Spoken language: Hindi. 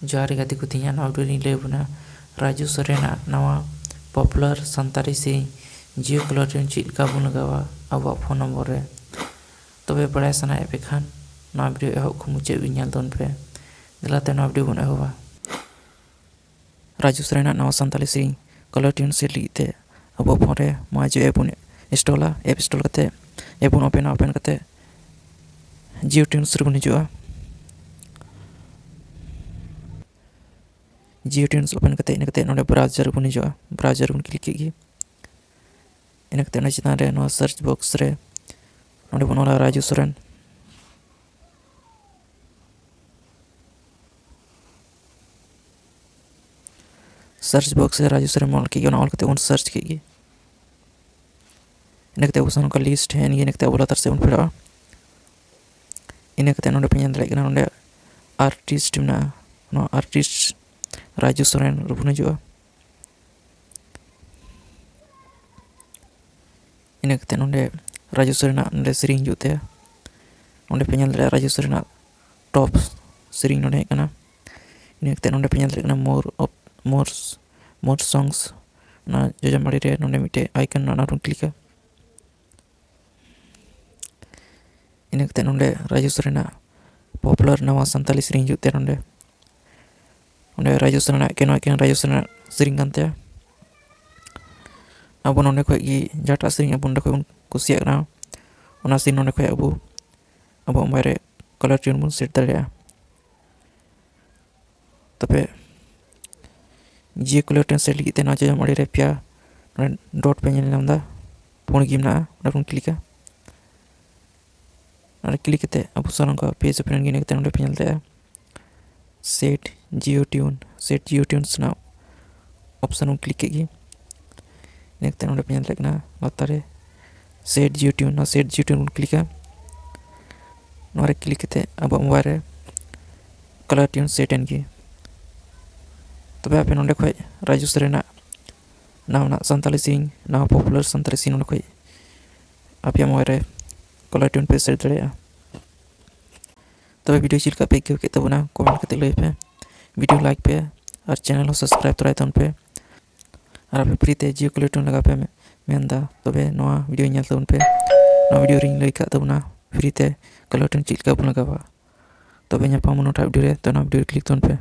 जोहार गाती को तीन नवा वीडियो लय बना राजू सोरेन नवा पॉपुलर संतारी सेरिंग जियो कलर चिलका बन लगावा अब फोन नम्बर रे तबे बड़ा सनाए पे खान नवा वीडियो एहब को मुझे भी नाल दोन पे दिलाते नवा वीडियो बन एहबा राजू सोरेन नवा संतारी सेरिंग कलर ट्यून से लीते अब फोन रे माजो एप इंस्टॉला एप इंस्टॉल करते एप ओपन करते जियो ट्यून्स रे बन हिजुआ जियो ट्यून्स ओपन करते नोडे ब्राउजर बन हिजुआ ब्राउजर बन क्लिक की इन चितान रे नो सर्च बॉक्स रे नोडे बन ओला राजू सोरेन सर्च बॉक्स रे राजू सोरेन ऑल की ऑल करते उन सर्च की इन उसन का लिस्ट है इन बोला तर से उन फिरा इन नोडे पे नोडे नोडे आर्टिस्ट ना नो आर्टिस्ट राजू सोरेन रुपन हिजुआ इन नोडे राजू सोरेन नोडे सेरिंग जुते नोडे पे राजू सोरेन टॉप सेरिंग नोडे कना इन नोडे पे मोर सॉन्ग्स ना जोजमाड़ी रे नोडे मिटे आइकन ना रुन क्लिक इन नोडे राजू सोरेन पॉपुलर नवा संताली सेरिंग जुते नोडे नोडे राजू सोरेन के राजू सोरेन सेरिंग कानते अब नोडे खय गी जाटा सेरिंग अब नोडे खय कुसिया ना ओना सेरिंग नोडे खय अब मोबाइल रे कलर ट्यून बन सेट दाड़िया तबे जियो कलर ट्यून सेट लगी ना जो मड़ी रे पिया डॉट पे नामदा फोन गी ना ओना क्लिक क्लिक अब सोना का पेज ओपन गी नोडे पे नलते सेट जियो ट्यून्स ना ऑप्शन क्लिक की नोडे पे नलते लातारे सेट जियो ट्यून क्लिक क्लिक अब मोबाइल रे कलर ट्यून सेट एन की तबे आप नोडे खय राजू सोरेन नावना संताली सेरिंग नाव पॉपुलर संताली सेरिंग नोडे खय आप मोबाइल रे कलर ट्यून पे सेट दाड़िया तबे वीडियो चिलका पे के तबना कमेंट करते लय पे वीडियो लाइक पे और चैनल सब्सक्राइब तराय तन पे और आप फ्री ते जियो कलर ट्यून लगा पे मेनदा तबे नवा वीडियो नेल तन पे नवा वीडियो रिंग लय का तबना फ्री ते कलर ट्यून चिलका बन लगावा तबे ᱧᱟᱯᱟᱢ ᱱᱚᱴᱟ वीडियो रे तो वीडियो क्लिक तन पे।